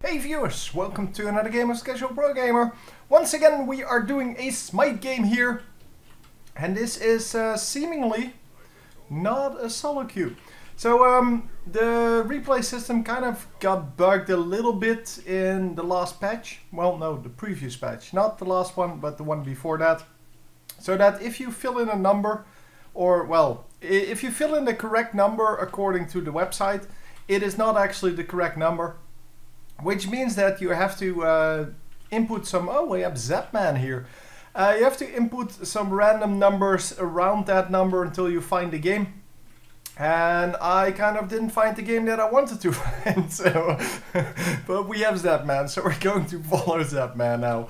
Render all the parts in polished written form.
Hey viewers, welcome to another game of Casual Pro Gamer. Once again we are doing a Smite game here. And this is seemingly not a solo queue. So the replay system kind of got bugged a little bit in the last patch. Well, no, the previous patch. Not the last one, but the one before that. So that if you fill in a number, or well, if you fill in the correct number according to the website, it is not actually the correct number. Which means that you have to input some, oh we have ZapMan's here. You have to input some random numbers around that number until you find the game. And I kind of didn't find the game that I wanted to find, so but we have ZapMan's, so we're going to follow ZapMan's now.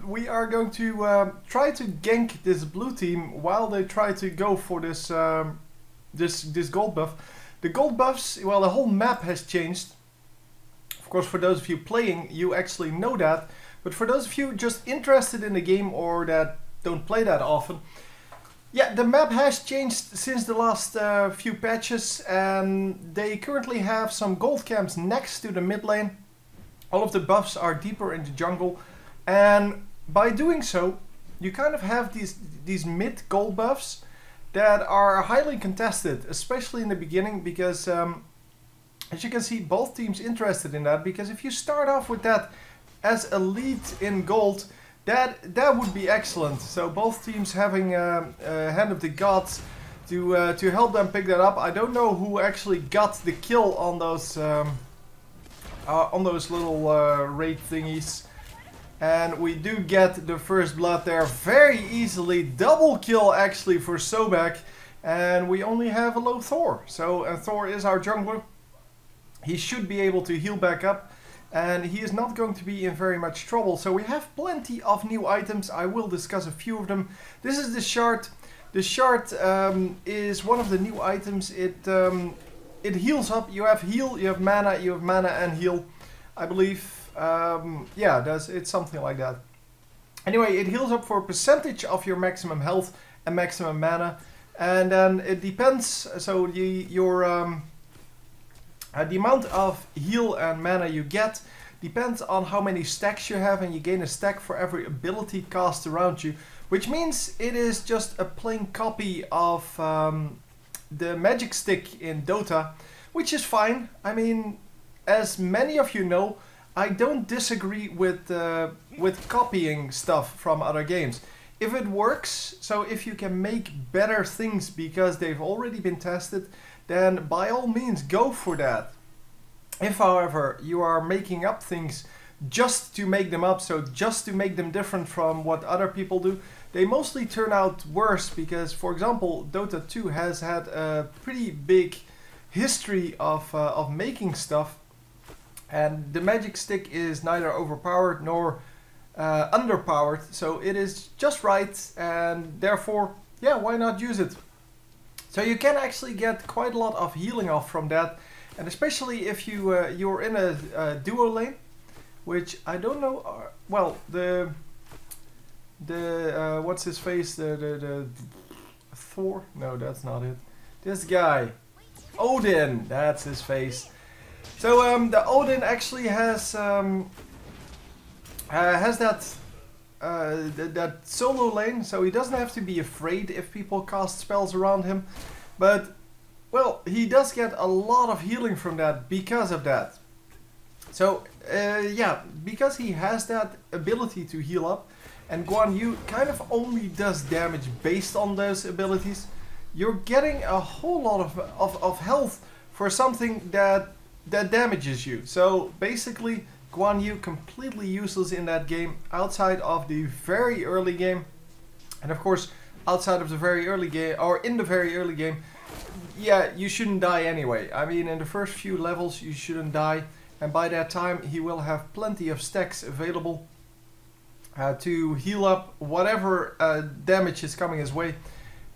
We are going to try to gank this blue team while they try to go for this this gold buff. The gold buffs, well, the whole map has changed. Of course, for those of you playing, you actually know that. But for those of you just interested in the game or that don't play that often, yeah, the map has changed since the last few patches, and they currently have some gold camps next to the mid lane. All of the buffs are deeper in the jungle, and by doing so, you kind of have these mid gold buffs that are highly contested, especially in the beginning, because as you can see, both teams interested in that, because if you start off with that as a lead in gold, that would be excellent. So both teams having a hand of the gods to help them pick that up. I don't know who actually got the kill on those little raid thingies, and we do get the first blood there very easily. Double kill actually for Sobek, and we only have a low Thor. So Thor is our jungler. He should be able to heal back up, and he is not going to be in very much trouble. So we have plenty of new items. I will discuss a few of them. This is the shard. The shard is one of the new items. It heals up. You have heal, you have mana and heal, I believe. Yeah, it's something like that. Anyway, it heals up for a percentage of your maximum health and maximum mana, and then it depends. So the amount of heal and mana you get depends on how many stacks you have, and you gain a stack for every ability cast around you, which means it is just a plain copy of the magic stick in Dota, which is fine. I mean, as many of you know, I don't disagree with copying stuff from other games. If it works, so if you can make better things because they've already been tested, then by all means go for that. If however you are making up things just to make them up, so just to make them different from what other people do, they mostly turn out worse, because for example Dota 2 has had a pretty big history of making stuff, and the magic stick is neither overpowered nor underpowered, so it is just right, and therefore, yeah, why not use it? So you can actually get quite a lot of healing off from that, and especially if you're in a duo lane, which I don't know. Well, the what's his face? The Thor? No, that's not it. This guy, Odin. That's his face. So the Odin actually has that solo lane, so he doesn't have to be afraid if people cast spells around him, but well, he does get a lot of healing from that because of that. So yeah, because he has that ability to heal up, and Guan Yu kind of only does damage based on those abilities, you're getting a whole lot of health for something that damages you. So basically Guan Yu completely useless in that game outside of the very early game. And of course, outside of the very early game, or in the very early game, yeah, you shouldn't die anyway. I mean, in the first few levels you shouldn't die, and by that time he will have plenty of stacks available to heal up whatever damage is coming his way.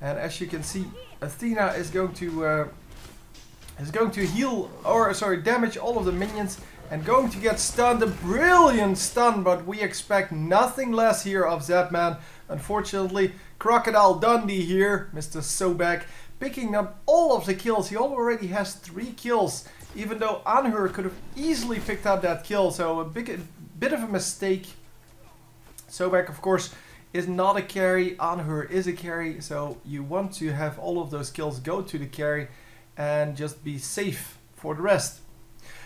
And as you can see, Athena is going to heal, or sorry, damage all of the minions, and going to get stunned. A brilliant stun, but we expect nothing less here of ZapMan's. Unfortunately, Crocodile Dundee here, Mr. Sobek, picking up all of the kills. He already has 3 kills even though Anhur could have easily picked up that kill, so a bit of a mistake. Sobek, of course, is not a carry. Anhur is a carry, so you want to have all of those kills go to the carry and just be safe for the rest.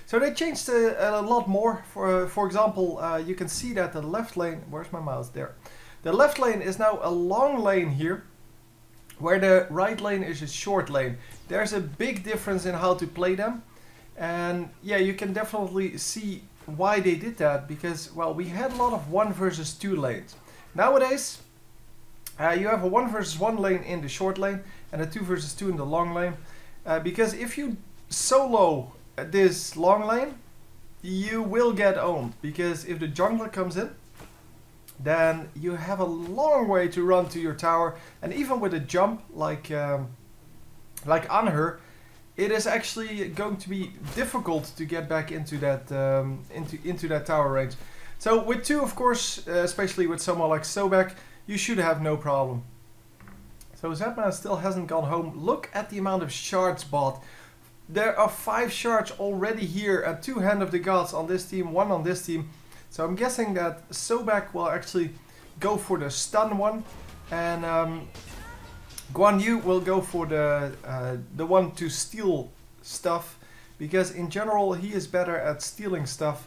So they changed a lot more. For example, you can see that the left lane, where's my mouse? There. The left lane is now a long lane here, where the right lane is a short lane. There's a big difference in how to play them. And yeah, you can definitely see why they did that, because, well, we had a lot of 1 versus 2 lanes. Nowadays, you have a 1 versus 1 lane in the short lane and a 2 versus 2 in the long lane. Because if you solo this long lane, you will get owned. Because if the jungler comes in, then you have a long way to run to your tower. And even with a jump like Anhur, it is actually going to be difficult to get back into that into that tower range. So with 2, of course, especially with someone like Sobek, you should have no problem. So ZapMan's still hasn't gone home. Look at the amount of shards bought. There are 5 shards already here and 2 Hand of the Gods on this team, 1 on this team. So I'm guessing that Sobek will actually go for the stun one, and Guan Yu will go for the one to steal stuff, because in general he is better at stealing stuff,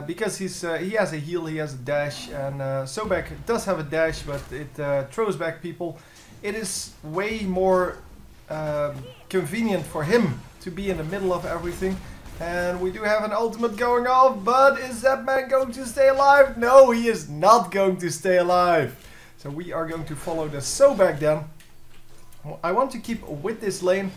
because he has a heal, he has a dash, and Sobek does have a dash, but it throws back people. It is way more convenient for him to be in the middle of everything. And we do have an ultimate going off, but is ZapMan going to stay alive? No, he is not going to stay alive. So we are going to follow the Sobek then. I want to keep with this lane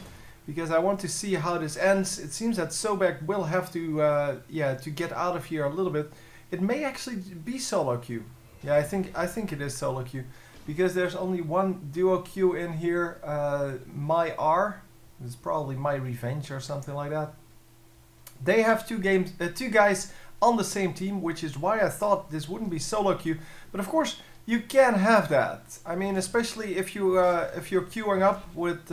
because I want to see how this ends. It seems that Sobek will have to to get out of here a little bit. It may actually be solo queue. Yeah, I think it is solo queue, because there's only 1 duo queue in here. My R, it's probably My Revenge or something like that. They have 2 guys on the same team, which is why I thought this wouldn't be solo queue. But of course, you can have that. I mean, especially if you're queuing up with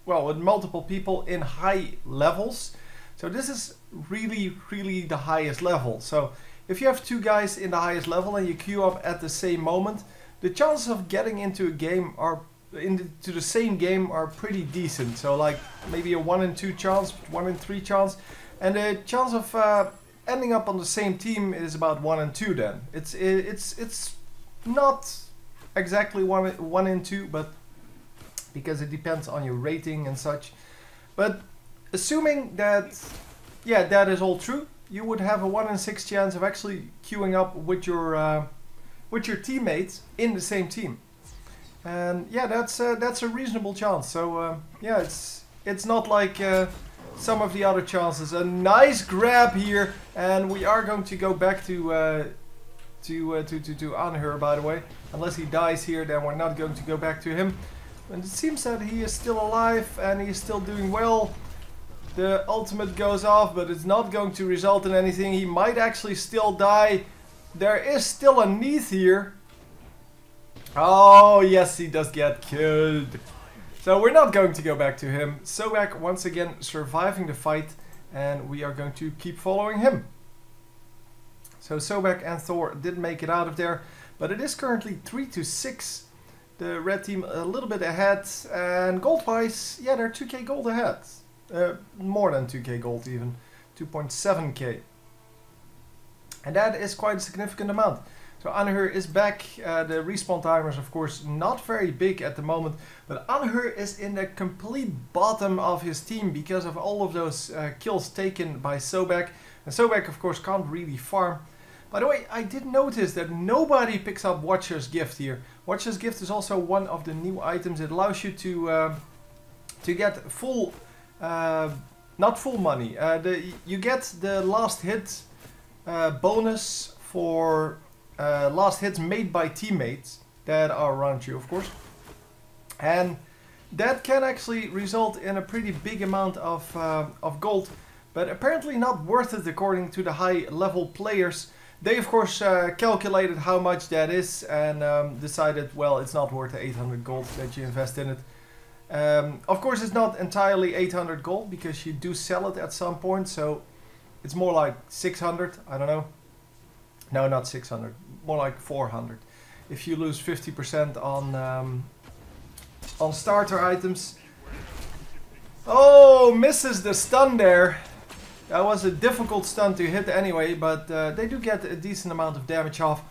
with multiple people in high levels. So this is really the highest level. So if you have 2 guys in the highest level and you queue up at the same moment, the chances of getting into a game into the same game are pretty decent. So like maybe a 1 in 2 chance, 1 in 3 chance. And the chance of ending up on the same team is about 1 in 2 then. It's not exactly 1 in 2, but because it depends on your rating and such. But assuming that, yeah, that is all true, you would have a 1 in 6 chance of actually queuing up with your teammates in the same team. And yeah, that's a reasonable chance. So yeah, it's not like some of the other chances. A nice grab here, and we are going to go back to Anhur, by the way. Unless he dies here, then we're not going to go back to him. And it seems that he is still alive and he's still doing well. The ultimate goes off, but it's not going to result in anything. He might actually still die. There is still a Neath here. Oh yes, he does get killed. So we're not going to go back to him. Sobek once again surviving the fight, and we are going to keep following him. So Sobek and Thor did make it out of there, but it is currently 3-6. The red team a little bit ahead, and gold-wise, yeah, they're 2k gold ahead. More than 2k gold even, 2.7k. And that is quite a significant amount. So Anhur is back. The respawn timer is of course not very big at the moment, but Anhur is in the complete bottom of his team because of all of those kills taken by Sobek. And Sobek of course can't really farm. By the way, I did notice that nobody picks up Watcher's Gift here. Watcher's Gift is also one of the new items. It allows you to get full, not full money. You get the last hit bonus for last hits made by teammates that are around you, of course. And that can actually result in a pretty big amount of gold, but apparently not worth it according to the high level players. They of course calculated how much that is and decided, well, it's not worth the 800 gold that you invest in it. Of course, it's not entirely 800 gold because you do sell it at some point, so it's more like 600. I don't know. No, not 600. More like 400. If you lose 50% on starter items. Oh, misses the stun there. That was a difficult stun to hit anyway, but they do get a decent amount of damage off.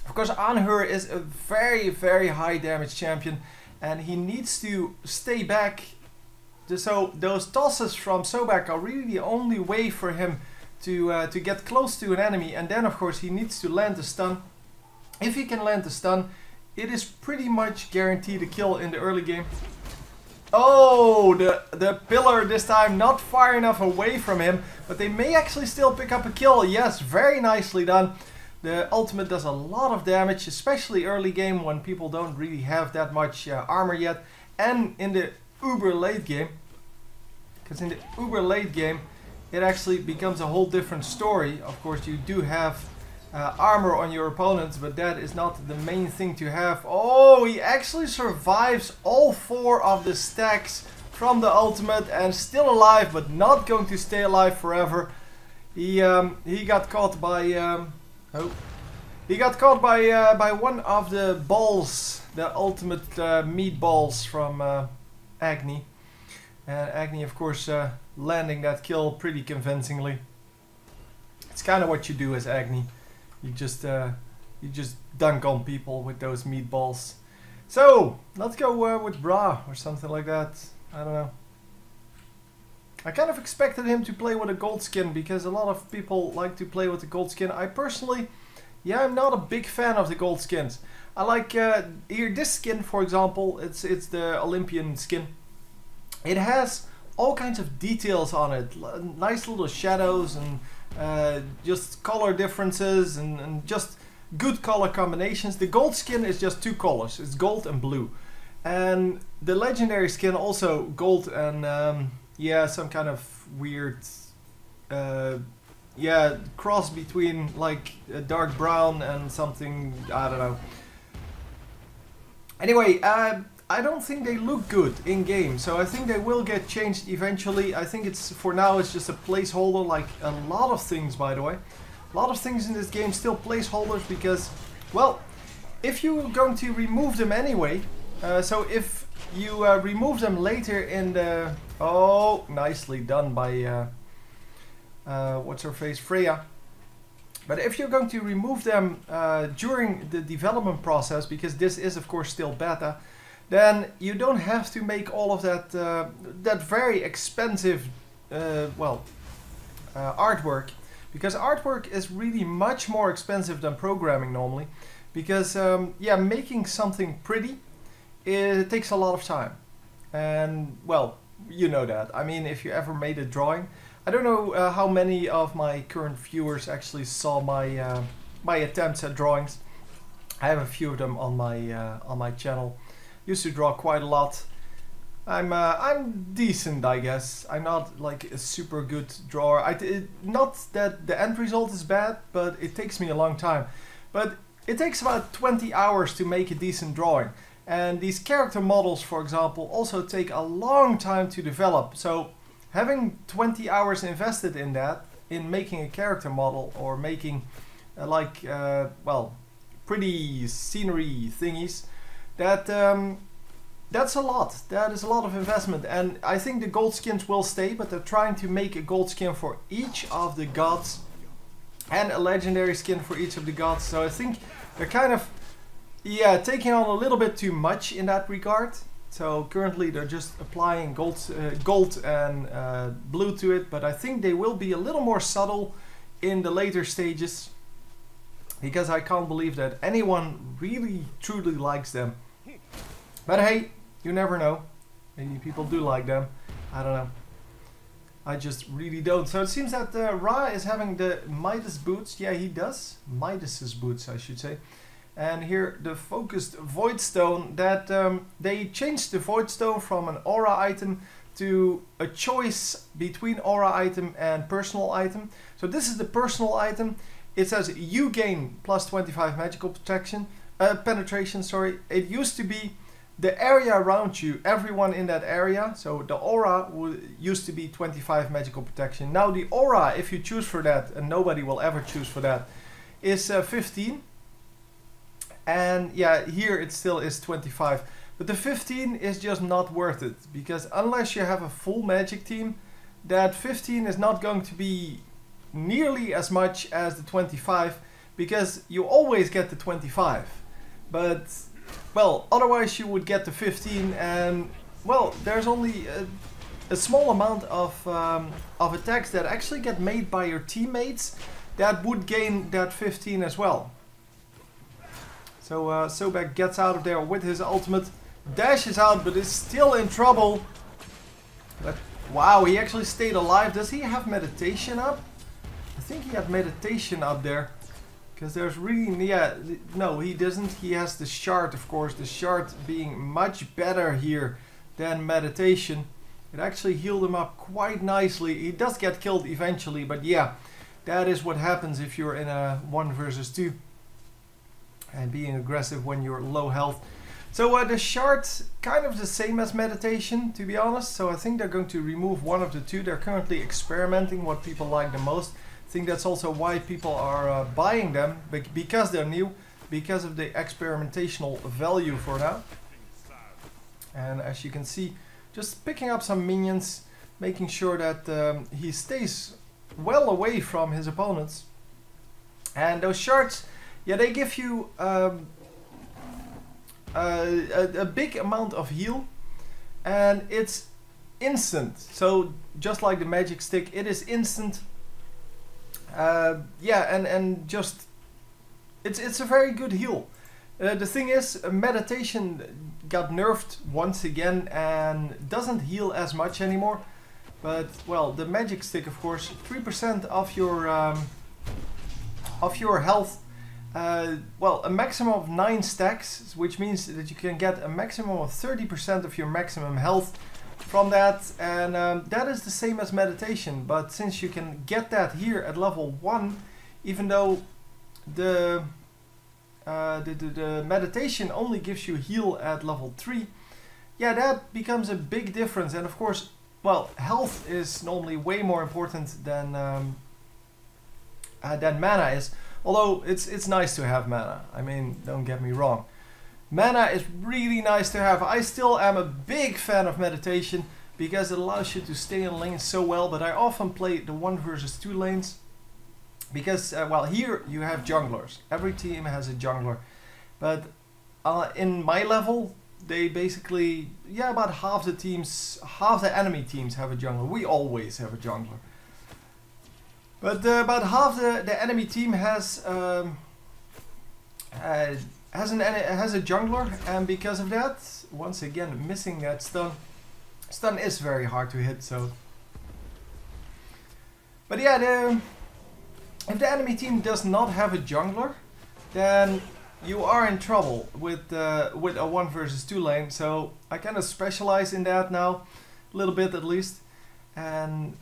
Of course, Anhur is a very, very high damage champion, and he needs to stay back. So those tosses from Sobek are really the only way for him to get close to an enemy, and then of course he needs to land the stun. If he can land the stun, it is pretty much guaranteed a kill in the early game. Oh, the pillar this time not far enough away from him, but they may actually still pick up a kill. Yes, very nicely done. The ultimate does a lot of damage, especially early game when people don't really have that much armor yet, and in the uber late game. Because in the uber late game, it actually becomes a whole different story. Of course, you do have armor on your opponents, but that is not the main thing to have. Oh, he actually survives all 4 of the stacks from the ultimate and still alive, but not going to stay alive forever. He got caught by by one of the balls, the ultimate meatballs from Agni. And Agni, of course, landing that kill pretty convincingly. It's kind of what you do as Agni. You just dunk on people with those meatballs. So let's go with Bra or something like that. I don't know. I kind of expected him to play with a gold skin because a lot of people like to play with the gold skin. I personally, yeah, I'm not a big fan of the gold skins. I like here this skin, for example. It's the Olympian skin. It has all kinds of details on it, nice little shadows and just color differences and just good color combinations. The gold skin is just 2 colors, it's gold and blue. And the legendary skin also gold and yeah, some kind of weird yeah, cross between like a dark brown and something, I don't know. Anyway, I don't think they look good in game, so I think they will get changed eventually. I think it's, for now, it's just a placeholder, like a lot of things, by the way. A lot of things in this game still placeholders because, well, if you're going to remove them anyway, so if you remove them later in the... Oh, nicely done by, what's her face, Freya. But if you're going to remove them during the development process, because this is of course still beta, then you don't have to make all of that that very expensive artwork, because artwork is really much more expensive than programming normally, because yeah, making something pretty, it takes a lot of time, and well, you know that. I mean, if you ever made a drawing, I don't know how many of my current viewers actually saw my my attempts at drawings. I have a few of them on my channel. Used to draw quite a lot. I'm decent, I guess. I'm not like a super good drawer. Not that the end result is bad, but it takes me a long time. But it takes about 20 hours to make a decent drawing. And these character models, for example, also take a long time to develop. So having 20 hours invested in that, in making a character model or making well, pretty scenery thingies, that's a lot. That is a lot of investment, and I think the gold skins will stay, but they're trying to make a gold skin for each of the gods and a legendary skin for each of the gods. So I think they're kind of, yeah, taking on a little bit too much in that regard. So currently they're just applying gold and blue to it, but I think they will be a little more subtle in the later stages, because I can't believe that anyone really truly likes them. But hey, you never know. Maybe people do like them. I don't know. I just really don't. So it seems that Ra is having the Midas boots. Yeah, he does. Midas's boots, I should say. And here the focused Void Stone, that they changed the Void Stone from an aura item to a choice between aura item and personal item. So this is the personal item. It says you gain plus 25 magical protection, penetration, sorry. It used to be the area around you, everyone in that area, so the aura used to be 25 magical protection. Now the aura, if you choose for that, and nobody will ever choose for that, is 15. And yeah, here it still is 25. But the 15 is just not worth it, because unless you have a full magic team, that 15 is not going to be nearly as much as the 25, because you always get the 25. But well, otherwise you would get the 15, and well, there's only a small amount of attacks that actually get made by your teammates that would gain that 15 as well. So Sobek gets out of there with his ultimate, dashes out, but is still in trouble. But wow, he actually stayed alive. Does he have meditation up? I think he had meditation up there. Because there's really, yeah, no, he doesn't. He has the shard, of course. The shard being much better here than meditation. It actually healed him up quite nicely. He does get killed eventually, but yeah, that is what happens if you're in a 1 versus 2. And being aggressive when you're low health. So the shard's kind of the same as meditation, to be honest. So I think they're going to remove one of the two. They're currently experimenting what people like the most. I think that's also why people are buying them, because they're new, because of the experimentational value for now. And as you can see, just picking up some minions, making sure that he stays well away from his opponents. And those shards, yeah, they give you a big amount of heal, and it's instant. So just like the magic stick, it is instant. Yeah, and just it's a very good heal. The thing is, meditation got nerfed once again and doesn't heal as much anymore. But well, the magic stick, of course, 3% of your health. Well, a maximum of 9 stacks, which means that you can get a maximum of 30% of your maximum health from that, and that is the same as meditation. But since you can get that here at level 1, even though the meditation only gives you heal at level 3, yeah, that becomes a big difference. And of course, well, health is normally way more important than mana is. Although it's nice to have mana. I mean, don't get me wrong. Mana is really nice to have. I still am a big fan of meditation because it allows you to stay in lanes so well, but I often play the 1 versus 2 lanes because, well, here you have junglers. Every team has a jungler. But in my level, they basically, yeah, about half the enemy teams have a jungler. We always have a jungler. But about half the enemy team has a jungler, and because of that, once again missing that stun. Stun is very hard to hit, so. But yeah, if the enemy team does not have a jungler, then you are in trouble with a 1 versus 2 lane. So I kind of specialize in that now, a little bit at least, and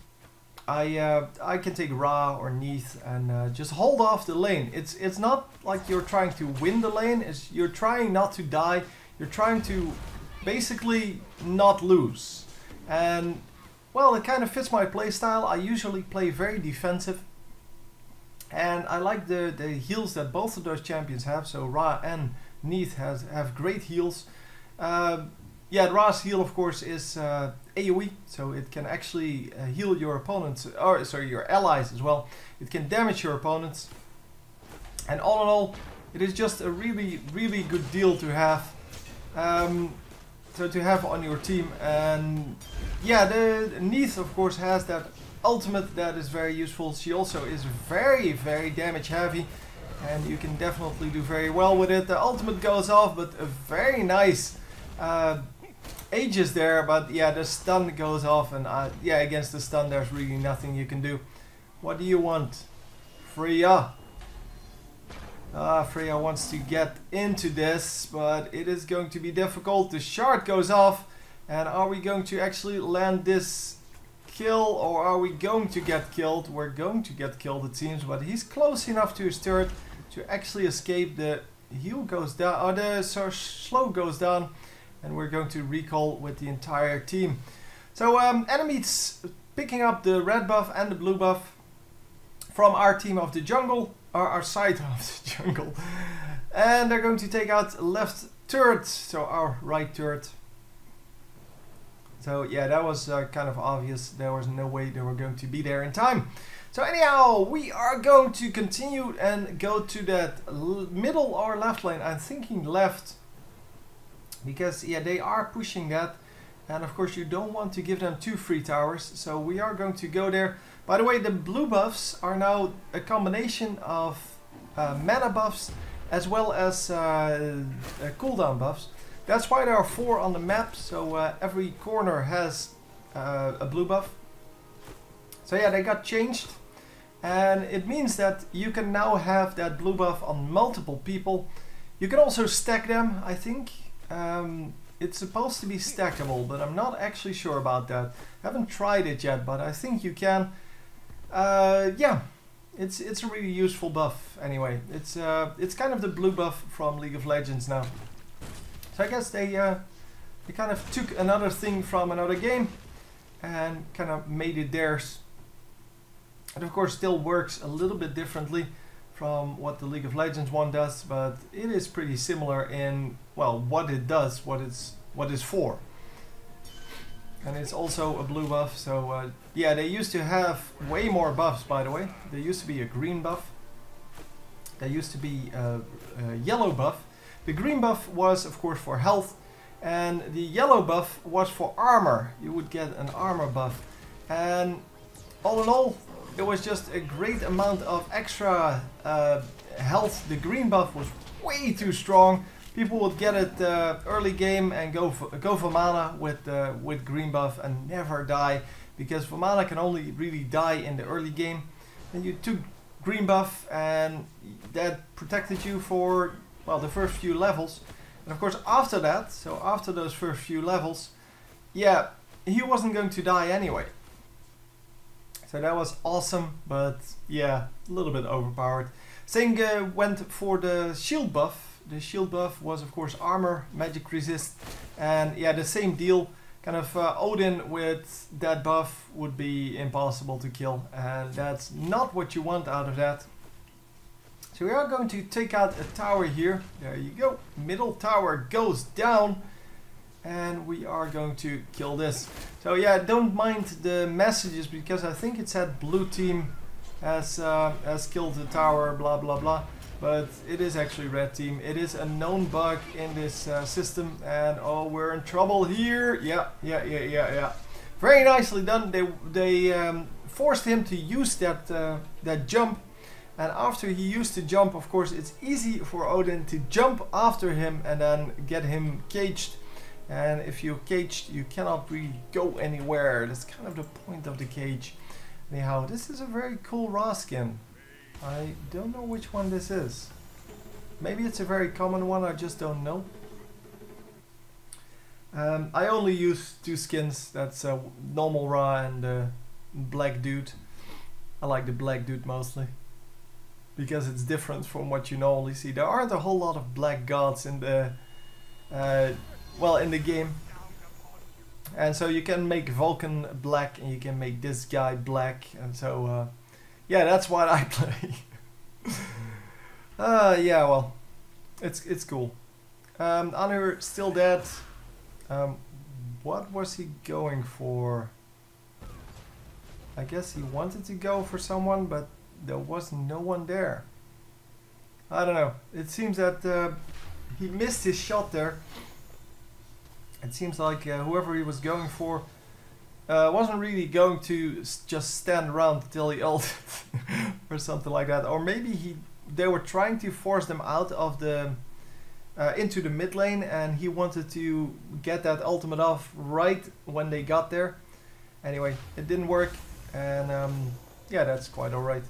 I can take Ra or Neath and just hold off the lane. It's not like you're trying to win the lane. You're trying not to die. You're trying to basically not lose. And well, it kind of fits my playstyle. I usually play very defensive, and I like the heals that both of those champions have. So Ra and Neath have great heals. Yeah, Ra's heal, of course, is AoE, so it can actually heal your opponents, or sorry, your allies as well. It can damage your opponents, and all in all, it is just a really, really good deal to have. So to have on your team. And yeah, the Neath, of course, has that ultimate that is very useful. She also is very, very damage heavy, and you can definitely do very well with it. The ultimate goes off, but a very nice ages there, but yeah, the stun goes off, and yeah, against the stun there's really nothing you can do. What do you want? Freya. Freya wants to get into this, but it is going to be difficult. The shard goes off, and are we going to actually land this kill, or are we going to get killed? We're going to get killed, it seems, but he's close enough to his turret to actually escape. The heal goes down, or the slow goes down, and we're going to recall with the entire team. So enemies picking up the red buff and the blue buff from our team of the jungle, or our side of the jungle, and they're going to take out left turret, so our right turret. So yeah, that was kind of obvious. There was no way they were going to be there in time. So anyhow, we are going to continue and go to that middle or left lane. I'm thinking left, because yeah, they are pushing that, and of course you don't want to give them 2 free towers, so we are going to go there. By the way, the blue buffs are now a combination of mana buffs as well as cooldown buffs. That's why there are 4 on the map, so every corner has a blue buff. So yeah, they got changed, and it means that you can now have that blue buff on multiple people. You can also stack them, I think. It's supposed to be stackable, but I'm not actually sure about that. Haven't tried it yet, but I think you can. Yeah, it's a really useful buff anyway. It's kind of the blue buff from League of Legends now. So I guess they kind of took another thing from another game and kind of made it theirs. It of course still works a little bit differently from what the League of Legends one does, but it is pretty similar in, well, what it does, what it's for. And it's also a blue buff, so yeah, they used to have way more buffs, by the way. There used to be a green buff. There used to be a yellow buff. The green buff was, of course, for health, and the yellow buff was for armor. You would get an armor buff. And all in all, it was just a great amount of extra health. The green buff was way too strong. People would get it early game and go for mana with green buff and never die, because for mana can only really die in the early game. And you took green buff, and that protected you for, well, the first few levels. And of course after that, so after those first few levels, yeah, he wasn't going to die anyway. So that was awesome, but yeah, a little bit overpowered. Same went for the shield buff. The shield buff was of course armor, magic resist, and yeah, the same deal. Kind of Odin with that buff would be impossible to kill, and that's not what you want out of that. So we are going to take out a tower here. There you go. Middle tower goes down. And we are going to kill this. So yeah, don't mind the messages, because I think it said blue team has killed the tower, blah blah blah. But it is actually red team. It is a known bug in this system. And oh, we're in trouble here. Yeah. Very nicely done. They forced him to use that jump. And after he used the jump, of course, it's easy for Odin to jump after him and then get him caged. And if you're caged, you cannot really go anywhere. That's kind of the point of the cage. Anyhow, this is a very cool Ra skin. I don't know which one this is. Maybe it's a very common one, I just don't know. I only use 2 skins. That's normal Ra and black dude. I like the black dude mostly, because it's different from what you normally see. There aren't a whole lot of black gods in the well, in the game. And so you can make Vulcan black, and you can make this guy black, and so yeah, that's what I play. Yeah, well, it's cool. Anhur still dead. What was he going for? I guess he wanted to go for someone, but there was no one there. I don't know. It seems that he missed his shot there. It seems like whoever he was going for wasn't really going to just stand around until he ulted or something like that. Or maybe they were trying to force them out of the into the mid lane, and he wanted to get that ultimate off right when they got there. Anyway, it didn't work, and yeah, that's quite alright.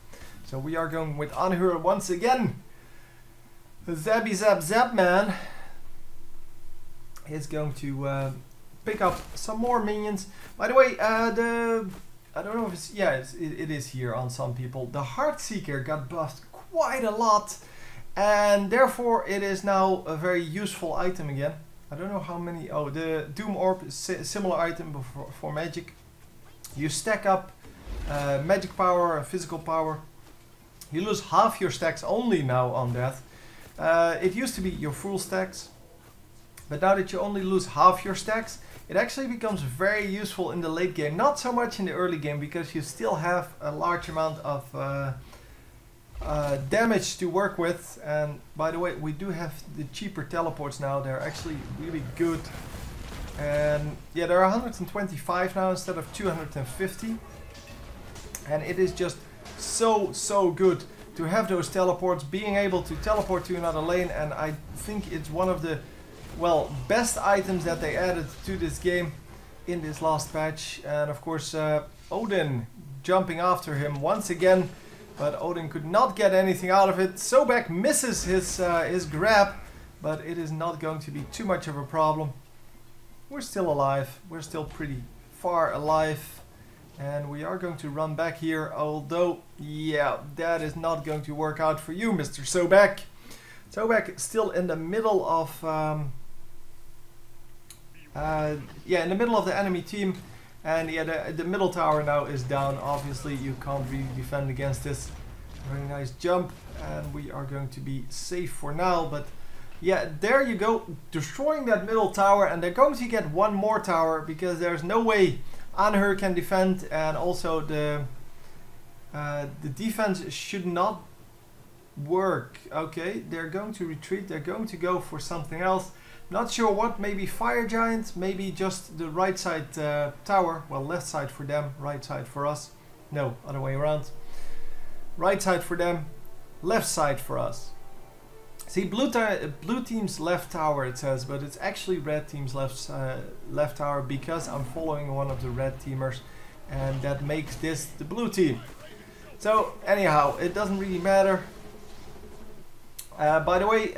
So we are going with Anhur once again. The ZapMan is going to pick up some more minions. By the way, I don't know if it's, yeah, it is here on some people. The Heartseeker got buffed quite a lot, and therefore it is now a very useful item again. I don't know how many. Oh, the Doom Orb is a similar item for magic. You stack up magic power and physical power. You lose half your stacks only now on that. It used to be your full stacks, but now that you only lose half your stacks, it actually becomes very useful in the late game. Not so much in the early game, because you still have a large amount of damage to work with. And by the way, we do have the cheaper teleports now. They're actually really good. And yeah, there are 125 now instead of 250. And it is just so good to have those teleports, being able to teleport to another lane. And I think it's one of the, well, best items that they added to this game in this last patch. And of course Odin jumping after him once again, but Odin could not get anything out of it. Sobek misses his grab, but it is not going to be too much of a problem. We're still alive, we're still pretty far alive, and we are going to run back here, although yeah, that is not going to work out for you, Mr. Sobek. Sobek still in the middle of in the middle of the enemy team, and yeah, the middle tower now is down. Obviously you can't really defend against this. Very nice jump, and we are going to be safe for now. But yeah, there you go, destroying that middle tower, and they're going to get one more tower because there's no way Anhur can defend, and also the defense should not work. Okay, they're going to retreat, they're going to go for something else. Not sure what, maybe Fire Giant, maybe just the right side tower. Well, left side for them, right side for us. No, other way around. Right side for them, left side for us. See, blue team's left tower it says, but it's actually red team's left tower, because I'm following one of the red teamers, and that makes this the blue team. So anyhow, it doesn't really matter. By the way,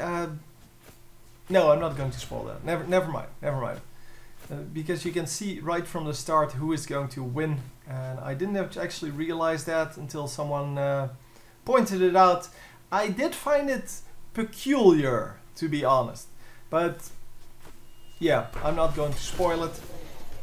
no, I'm not going to spoil that. Never mind. Because you can see right from the start who is going to win, and I didn't actually realize that until someone pointed it out. I did find it peculiar, to be honest, but yeah, I'm not going to spoil it.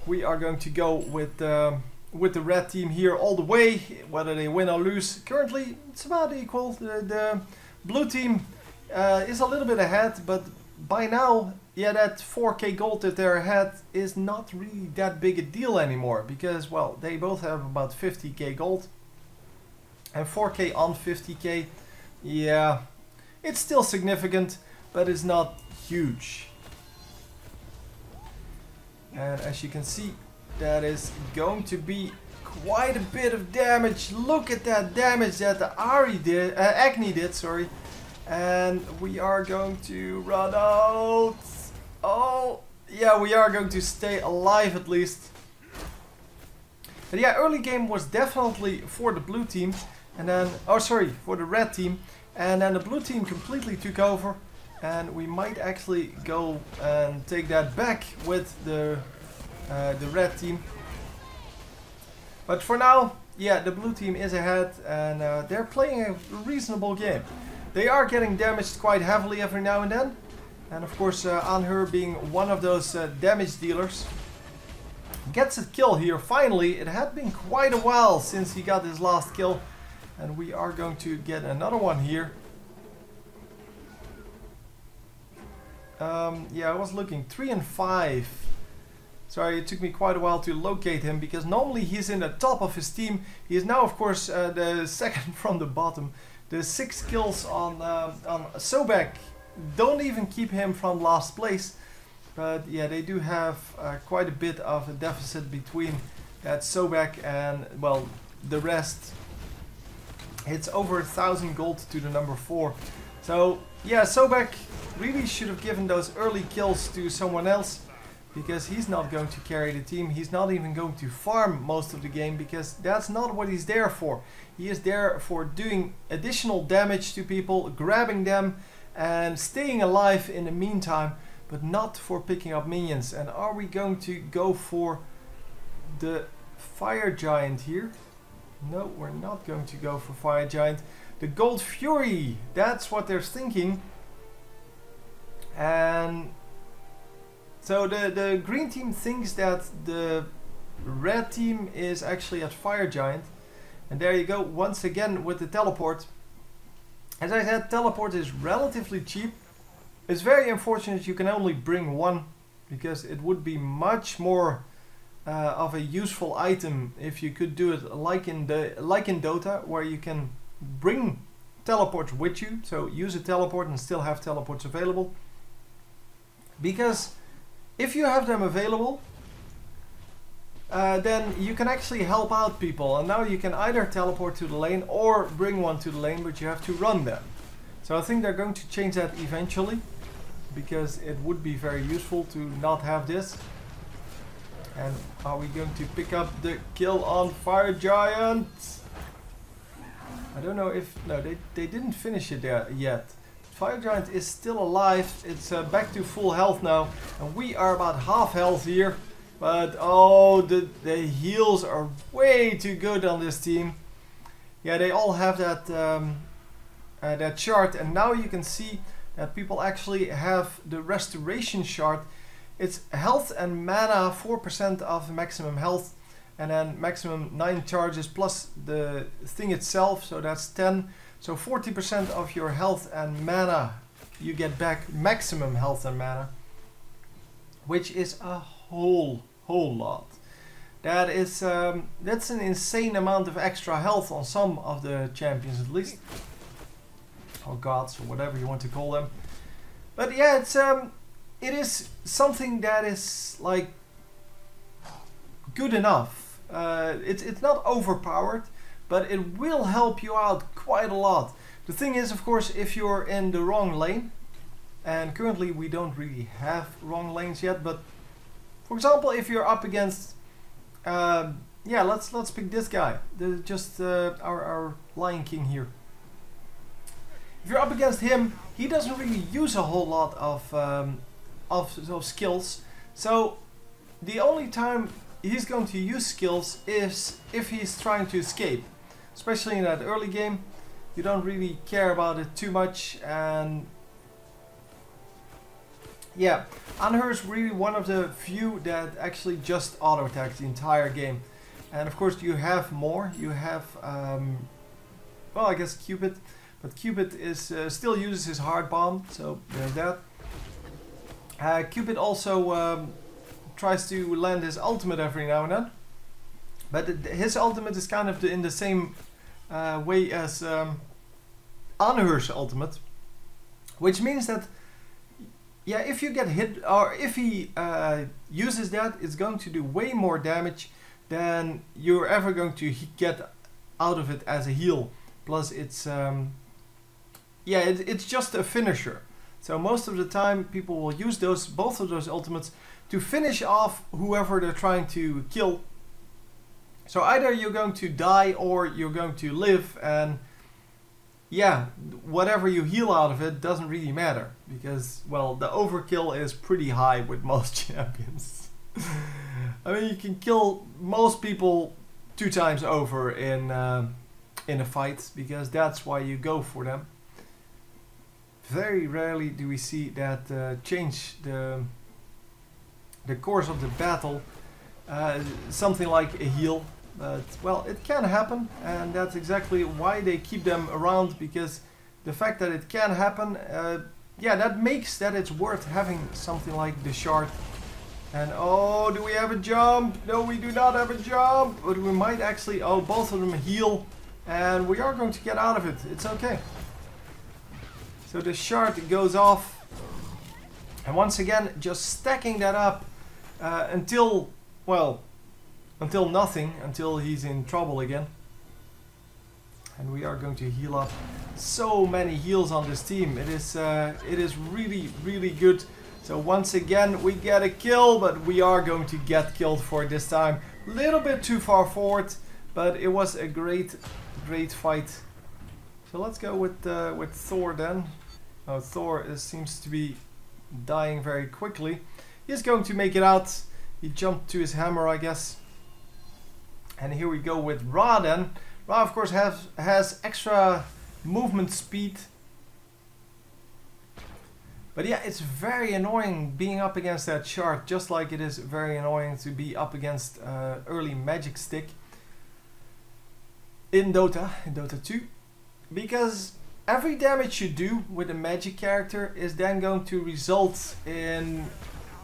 We are going to go with the red team here all the way, whether they win or lose. Currently, it's about equal. The blue team is a little bit ahead, but by now, yeah, that 4k gold that they're ahead is not really that big a deal anymore, because, well, they both have about 50k gold, and 4k on 50k, yeah, it's still significant, but it's not huge. And as you can see, that is going to be quite a bit of damage. Look at that damage that the Agni did, sorry. And we are going to run out. Oh, yeah, we are going to stay alive at least. But yeah, early game was definitely for the blue team. And then, oh sorry, for the red team. And then the blue team completely took over. And we might actually go and take that back with the red team. But for now, yeah, the blue team is ahead, and they're playing a reasonable game. They are getting damaged quite heavily every now and then. And of course, Anhur being one of those damage dealers. Gets a kill here, finally. It had been quite a while since he got his last kill. And we are going to get another one here. Yeah, I was looking, 3 and 5. Sorry, it took me quite a while to locate him, because normally he's in the top of his team. He is now, of course, the second from the bottom. The 6 kills on Sobek don't even keep him from last place. But yeah, they do have quite a bit of a deficit between that Sobek and, well, the rest. It's over 1,000 gold to the number 4. So yeah, Sobek really should have given those early kills to someone else, because he's not going to carry the team. He's not even going to farm most of the game, because that's not what he's there for. He is there for doing additional damage to people, grabbing them and staying alive in the meantime, but not for picking up minions. And are we going to go for the Fire Giant here? No, we're not going to go for Fire Giant. The Gold Fury, that's what they're thinking. And So the green team thinks that the red team is actually at Fire Giant. And there you go, once again with the teleport. As I said, teleport is relatively cheap. It's very unfortunate you can only bring one, because it would be much more of a useful item if you could do it like in Dota, where you can bring teleports with you. So use a teleport and still have teleports available. Because if you have them available, then you can actually help out people. And now you can either teleport to the lane or bring one to the lane, but you have to run them. So I think they're going to change that eventually, because it would be very useful to not have this. And are we going to pick up the kill on Fire Giant? I don't know if... No, they didn't finish it there yet. Fire Giant is still alive. It's back to full health now. And we are about half health here. But oh, the heals are way too good on this team. Yeah, they all have that shard. And now you can see that people actually have the restoration shard. It's health and mana, 4% of maximum health, and then maximum 9 charges plus the thing itself, so that's 10. So 40% of your health and mana you get back, maximum health and mana, which is a whole lot. That is that's an insane amount of extra health on some of the champions at least. Or gods, or whatever you want to call them. But yeah, it is something that is like good enough. It's not overpowered, but it will help you out quite a lot. The thing is, of course, if you're in the wrong lane, and currently we don't really have wrong lanes yet, but for example, if you're up against, yeah, let's pick this guy, our Lion King here. If you're up against him, he doesn't really use a whole lot of skills. So the only time he's going to use skills is if he's trying to escape. Especially in that early game, you don't really care about it too much. And yeah, Anhur is really one of the few that actually just auto attacks the entire game. And of course you have more. You have, well, I guess Cupid. But Cupid is still uses his hard bomb, so there's that. Cupid also tries to land his ultimate every now and then. But his ultimate is kind of in the same way as Anhur's ultimate. Which means that, yeah, if you get hit, or if he uses that, it's going to do way more damage than you're ever going to get out of it as a heal. Plus it's... yeah, it's just a finisher. So most of the time people will use both of those ultimates to finish off whoever they're trying to kill. So either you're going to die or you're going to live, and yeah, whatever you heal out of it doesn't really matter, because, well, the overkill is pretty high with most champions. I mean, you can kill most people 2 times over in a fight, because that's why you go for them. Very rarely do we see that change the course of the battle, something like a heal. But, well, it can happen, and that's exactly why they keep them around, because the fact that it can happen, yeah, that makes that it's worth having something like the shard. And oh, do we have a jump? No, we do not have a jump, but we might actually, oh, both of them heal, and we are going to get out of it. It's okay. So the shard goes off, and once again, just stacking that up until, well, until nothing, until he's in trouble again. And we are going to heal up so many heals on this team. It is really, really good. So once again, we get a kill, but we are going to get killed for it this time. A little bit too far forward, but it was a great fight. So let's go with Thor then. Oh, Thor seems to be dying very quickly. He's going to make it out. He jumped to his hammer, I guess. And here we go with Ra then. Ra, of course, has extra movement speed. But yeah, it's very annoying being up against that shark, just like it is very annoying to be up against early magic stick in Dota 2. Because every damage you do with a magic character is then going to result in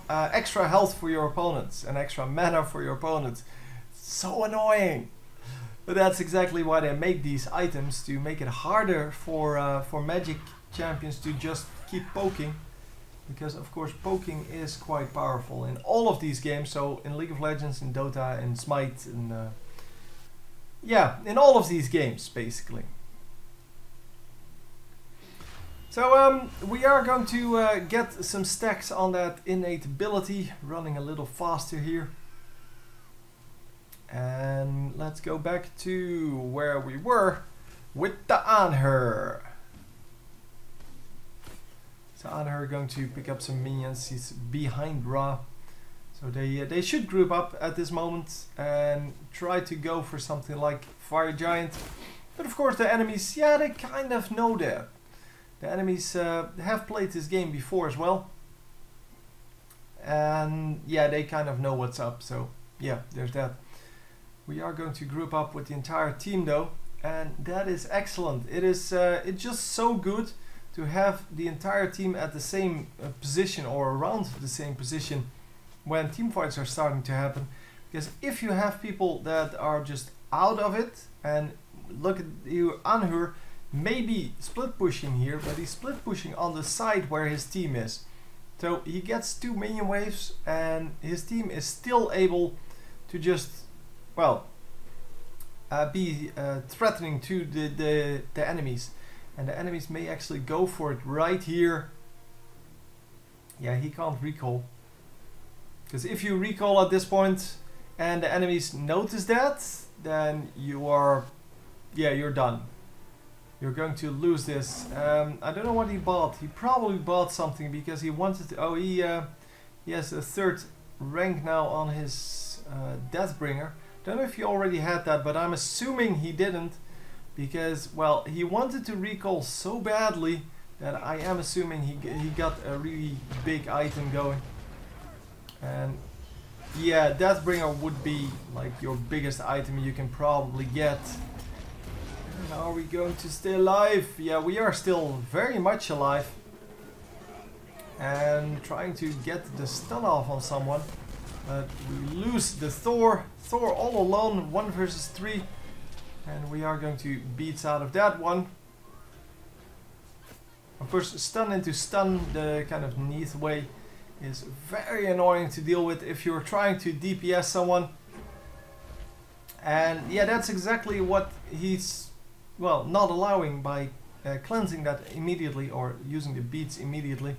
extra health for your opponents and extra mana for your opponents. So annoying! But that's exactly why they make these items, to make it harder for magic champions to just keep poking, because of course poking is quite powerful in all of these games. So in League of Legends, in Dota, in Smite, and yeah, in all of these games basically. So we are going to get some stacks on that innate ability, running a little faster here. And let's go back to where we were with the Anhur. So Anhur going to pick up some minions. He's behind Ra, so they should group up at this moment and try to go for something like Fire Giant. But of course the enemies, yeah, they kind of know that. The enemies have played this game before as well, and yeah, they kind of know what's up. So yeah, there's that. We are going to group up with the entire team though, and that is excellent. It is it's just so good to have the entire team at the same position, or around the same position, when team fights are starting to happen. Because if you have people that are just out of it, and look at you, Anhur maybe split pushing here, but he's split pushing on the side where his team is. So he gets 2 minion waves and his team is still able to just, well, be threatening to the enemies. And the enemies may actually go for it right here. Yeah, he can't recall. Because if you recall at this point and the enemies notice that, then you are, yeah, you're done. You're going to lose this. I don't know what he bought. He probably bought something because he wanted to, oh, he has a 3rd rank now on his Deathbringer. Don't know if he already had that, but I'm assuming he didn't. Because, well, he wanted to recall so badly that I am assuming he got a really big item going. And yeah, Deathbringer would be like your biggest item you can probably get. And are we going to stay alive? Yeah, we are still very much alive. And trying to get the stun off on someone. But we lose the Thor. Thor all alone, 1 versus 3. And we are going to beat out of that one. Of course, stun into stun, the kind of neath way, is very annoying to deal with if you're trying to DPS someone. And yeah, that's exactly what he's, well, not allowing by cleansing that immediately, or using the beats immediately.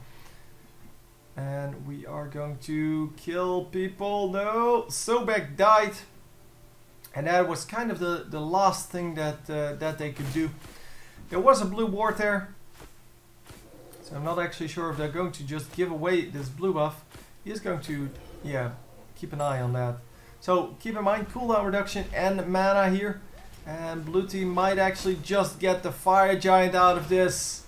And we are going to kill people. No, Sobek died. And that was kind of the last thing that that they could do. There was a blue ward there. So I'm not actually sure if they're going to just give away this blue buff. He is going to, yeah, keep an eye on that. So keep in mind, cooldown reduction and mana here. And blue team might actually just get the Fire Giant out of this.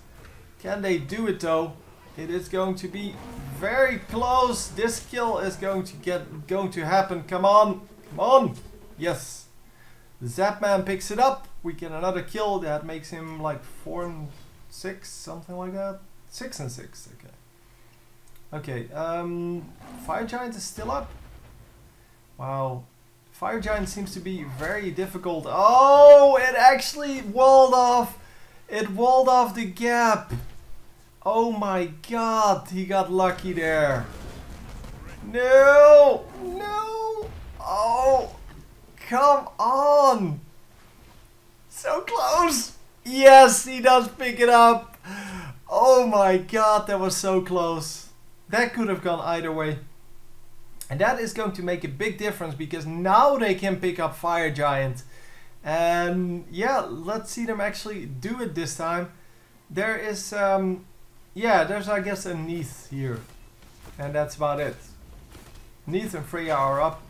Can they do it though? It is going to be very close. This kill is going to happen. Come on, come on. Yes, ZapMan picks it up. We get another kill. That makes him like 4 and 6, something like that. 6 and 6. Okay. Okay. Fire Giant is still up. Wow. Fire Giant seems to be very difficult. Oh, it actually walled off. It walled off the gap. Oh my God, he got lucky there. No, no. Oh. Come on! So close! Yes, he does pick it up! Oh my God, that was so close. That could have gone either way. And that is going to make a big difference, because now they can pick up Fire Giant. And yeah, let's see them actually do it this time. There is, yeah, there's I guess a Neath here. And that's about it. Neath and Freya are up.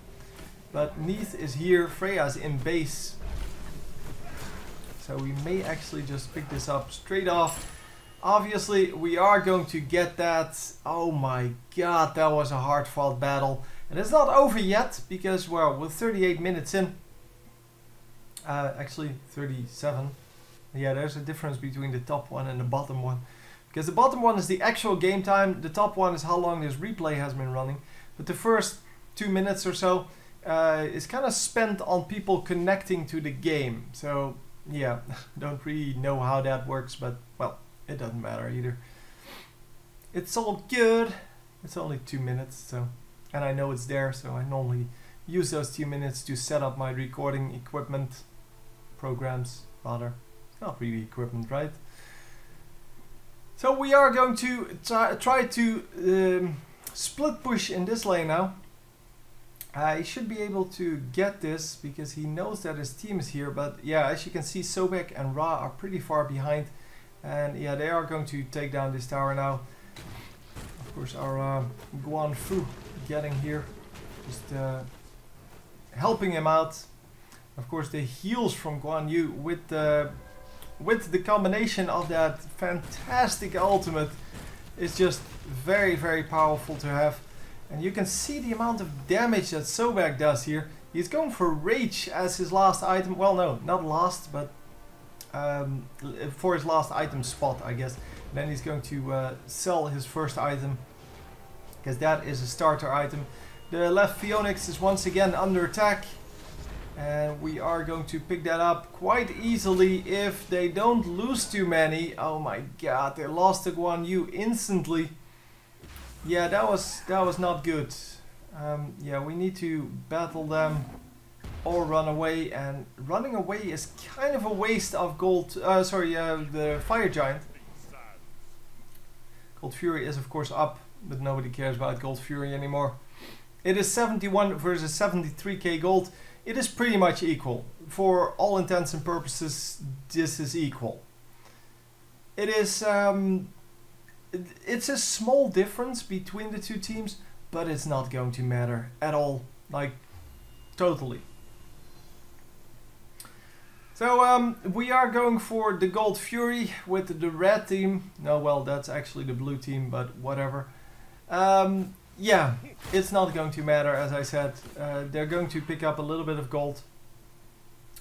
But Neath is here, Freya's in base. So we may actually just pick this up straight off. Obviously, we are going to get that. Oh my god, that was a hard-fought battle. And it's not over yet, because, well, we're 38 minutes in. Actually, 37. Yeah, there's a difference between the top one and the bottom one. Because the bottom one is the actual game time. The top one is how long this replay has been running. But the first 2 minutes or so is kind of spent on people connecting to the game. So, yeah, don't really know how that works, but, well, it doesn't matter either. It's all good. It's only 2 minutes, so, and I know it's there, so I normally use those 2 minutes to set up my recording equipment, programs, rather. It's not really equipment, right? So we are going to try to split push in this lane now. He should be able to get this because he knows that his team is here, but yeah, as you can see, Sobek and Ra are pretty far behind. And yeah, they are going to take down this tower now. Of course, our Guan Fu getting here, just helping him out. Of course, the heals from Guan Yu with the combination of that fantastic ultimate is just very, very powerful to have. And you can see the amount of damage that Sobek does here. He's going for Rage as his last item. Well, no, not last, but for his last item spot, I guess. And then he's going to sell his first item, because that is a starter item. The left Phoenix is once again under attack, and we are going to pick that up quite easily if they don't lose too many. Oh my god, they lost the Guan Yu instantly. Yeah, that was not good. Yeah, we need to battle them or run away, and running away is kind of a waste of gold. The Fire Giant. Gold Fury is of course up, but nobody cares about Gold Fury anymore. It is 71 versus 73k gold. It is pretty much equal. For all intents and purposes, this is equal. It is it's a small difference between the two teams, but it's not going to matter at all. Like, totally. So we are going for the Gold Fury with the red team. No, well, that's actually the blue team, but whatever. Yeah, it's not going to matter, as I said. They're going to pick up a little bit of gold.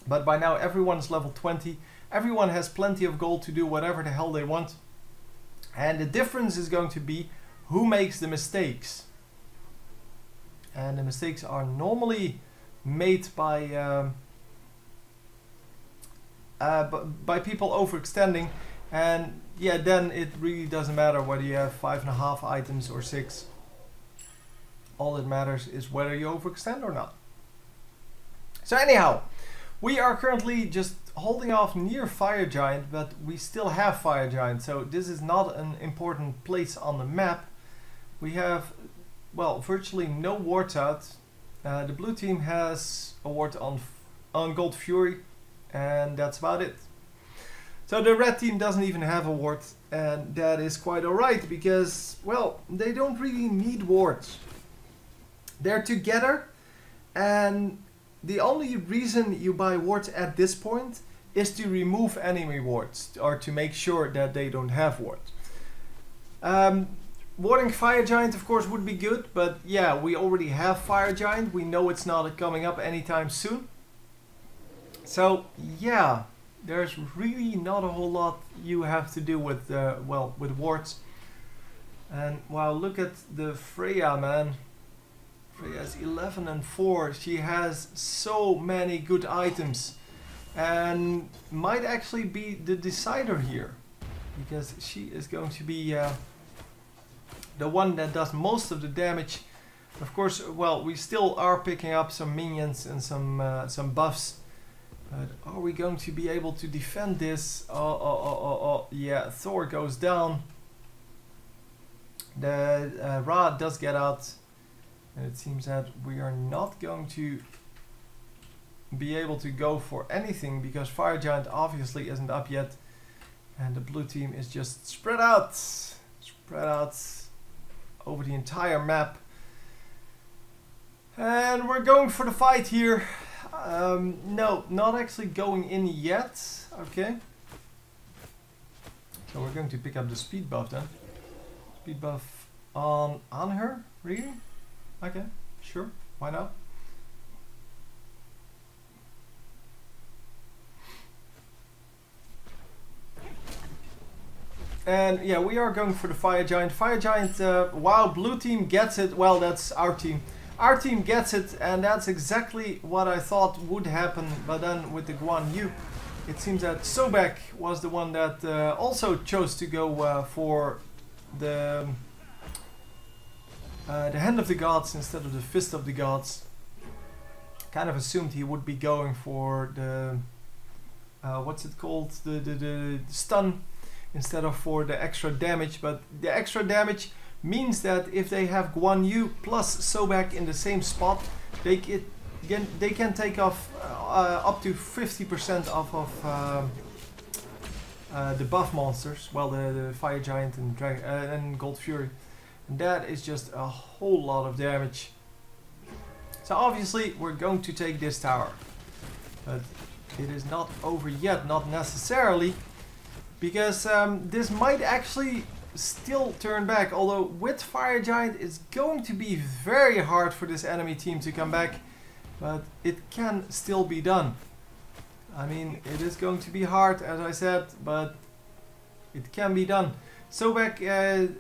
But by now everyone is level 20. Everyone has plenty of gold to do whatever the hell they want. And the difference is going to be who makes the mistakes. And the mistakes are normally made by people overextending. And yeah, then it really doesn't matter whether you have 5.5 items or 6. All that matters is whether you overextend or not. So anyhow, we are currently just holding off near Fire Giant, but we still have Fire Giant, so this is not an important place on the map. We have, well, virtually no wards out. The blue team has a ward on Gold Fury, and that's about it. So the red team doesn't even have a ward, and that is quite alright, because, well, they don't really need wards. They're together, and the only reason you buy wards at this point is to remove enemy wards, or to make sure that they don't have wards. Warding Fire Giant of course would be good, but yeah, we already have Fire Giant. We know it's not coming up anytime soon. So yeah, there's really not a whole lot you have to do with, well, with wards. And wow, look at the Freya, man. Freya's 11 and 4. She has so many good items, and might actually be the decider here, because she is going to be the one that does most of the damage. Of course, well, we still are picking up some minions and some buffs, but are we going to be able to defend this? Oh, yeah, Thor goes down. The Ra does get out. And it seems that we are not going to be able to go for anything, because Fire Giant obviously isn't up yet. And the blue team is just spread out over the entire map. And we're going for the fight here. No, not actually going in yet. Okay. So we're going to pick up the speed buff then. Speed buff on Anhur? Really? Okay, sure, why not? And yeah, we are going for the Fire Giant. Fire Giant, wow, blue team gets it. Well, that's our team. Our team gets it, and that's exactly what I thought would happen. But then with the Guan Yu, it seems that Sobek was the one that also chose to go for the Hand of the Gods instead of the Fist of the Gods. Kind of assumed he would be going for the what's it called, the stun instead of for the extra damage. But the extra damage means that if they have Guan Yu plus Sobek in the same spot, they can take off up to 50% off of the buff monsters. Well, the Fire Giant and Gold Fury. And that is just a whole lot of damage. So obviously we're going to take this tower. But it is not over yet, not necessarily. Because this might actually still turn back. Although with Fire Giant it's going to be very hard for this enemy team to come back. But it can still be done. I mean, it is going to be hard, as I said, but it can be done. Sobek,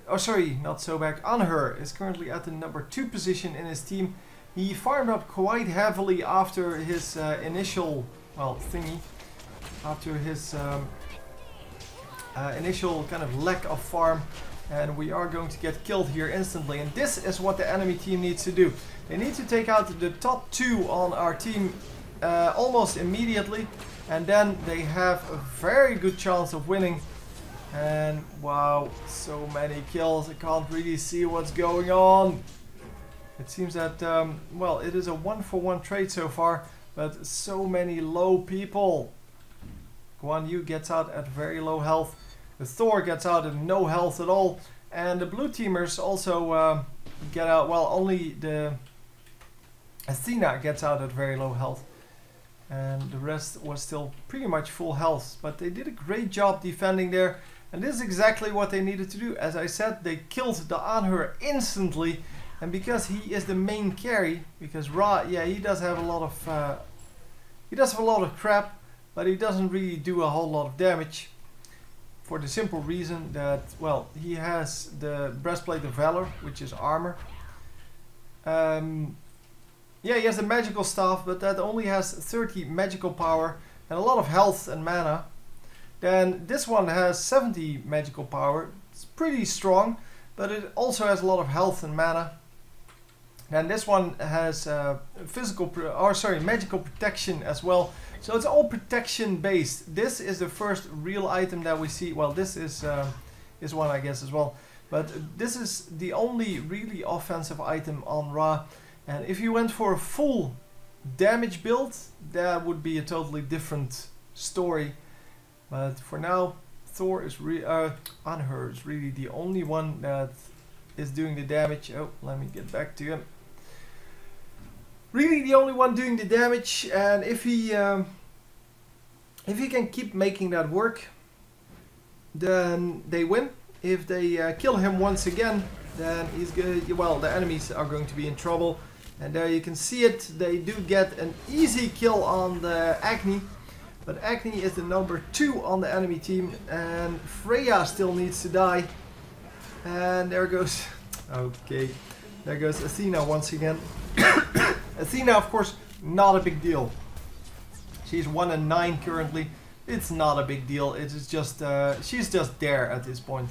oh sorry, not Sobek, Anhur is currently at the number 2 position in his team. He farmed up quite heavily after his initial, well, thingy. After his initial kind of lack of farm. And we are going to get killed here instantly. And this is what the enemy team needs to do. They need to take out the top 2 on our team almost immediately. And then they have a very good chance of winning. And wow, so many kills. I can't really see what's going on. It seems that, well, it is a 1-for-1 trade so far. But so many low people. Guan Yu gets out at very low health. The Thor gets out at no health at all. And the blue teamers also get out, well, only the Athena gets out at very low health. And the rest was still pretty much full health. But they did a great job defending there. And this is exactly what they needed to do. As I said, they killed the Anhur instantly. And because he is the main carry, because Ra, yeah, he does have a lot of crap, but he doesn't really do a whole lot of damage. For the simple reason that, well, he has the Breastplate of Valor, which is armor. Yeah, he has the magical staff, but that only has 30 magical power and a lot of health and mana. Then this one has 70 magical power. It's pretty strong, but it also has a lot of health and mana. And this one has magical protection as well. So it's all protection based. This is the first real item that we see. Well, this is one, I guess, as well. But this is the only really offensive item on Ra. And if you went for a full damage build, that would be a totally different story. But for now, Anhur is really the only one that is doing the damage. Oh, let me get back to him. Really the only one doing the damage, and if he can keep making that work, then they win. If they kill him once again, then he's good. Well, the enemies are going to be in trouble. And there you can see it. They do get an easy kill on the Agni. But Agni is the number 2 on the enemy team. And Freya still needs to die. And there goes... Okay. There goes Athena once again. Athena, of course, not a big deal. She's 1 and 9 currently. It's not a big deal. It is just... she's just there at this point.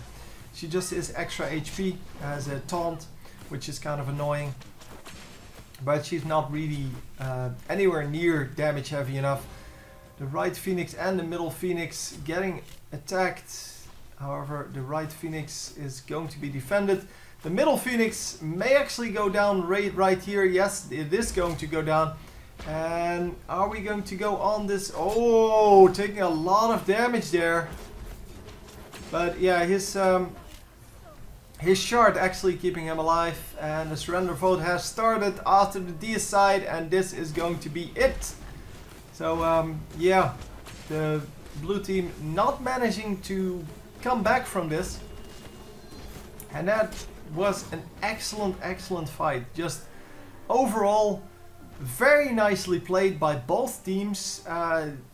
She just is extra HP. Has a taunt, which is kind of annoying. But she's not really anywhere near damage heavy enough. The right Phoenix and the middle Phoenix getting attacked. However, the right Phoenix is going to be defended. The middle Phoenix may actually go down right here. Yes, it is going to go down. And are we going to go on this? Oh, taking a lot of damage there. But yeah, his shard actually keeping him alive. And the surrender vote has started after the deicide, and this is going to be it. So yeah, the blue team not managing to come back from this. And that was an excellent fight. Just overall, very nicely played by both teams.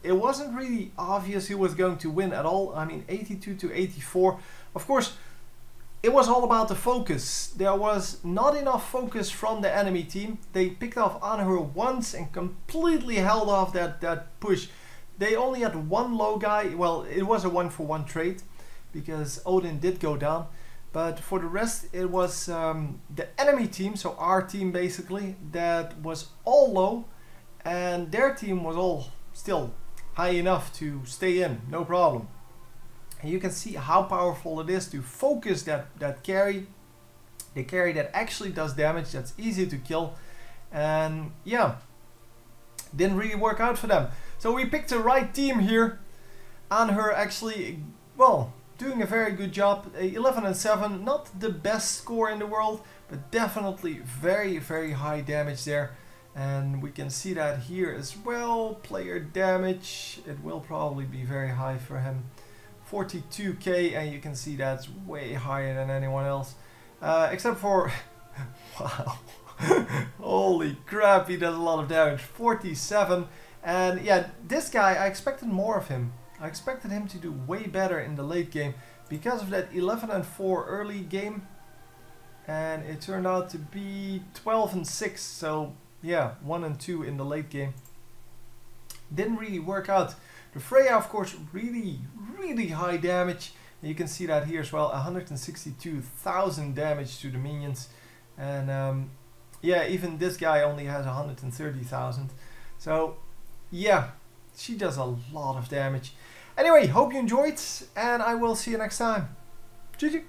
It wasn't really obvious who was going to win at all. I mean, 82 to 84. Of course, it was all about the focus. There was not enough focus from the enemy team. They picked off Anhur once and completely held off that push. They only had one low guy. Well, it was a 1-for-1 trade because Odin did go down. But for the rest, it was the enemy team, so our team basically, that was all low. And their team was all still high enough to stay in, no problem. And you can see how powerful it is to focus that carry. The carry that actually does damage, that's easy to kill. And yeah, didn't really work out for them. So we picked the right team here. Anhur actually, well, doing a very good job. 11 and 7, not the best score in the world, but definitely very high damage there. And we can see that here as well. Player damage, it will probably be very high for him. 42k, and you can see that's way higher than anyone else. Except for, wow, holy crap, he does a lot of damage. 47, and yeah, this guy, I expected more of him. I expected him to do way better in the late game because of that 11 and 4 early game, and it turned out to be 12 and 6. So yeah, 1 and 2 in the late game. Didn't really work out. The Freya, of course, really high damage. You can see that here as well, 162,000 damage to the minions. And yeah, even this guy only has 130,000. So yeah, she does a lot of damage. Anyway, hope you enjoyed, and I will see you next time. GG.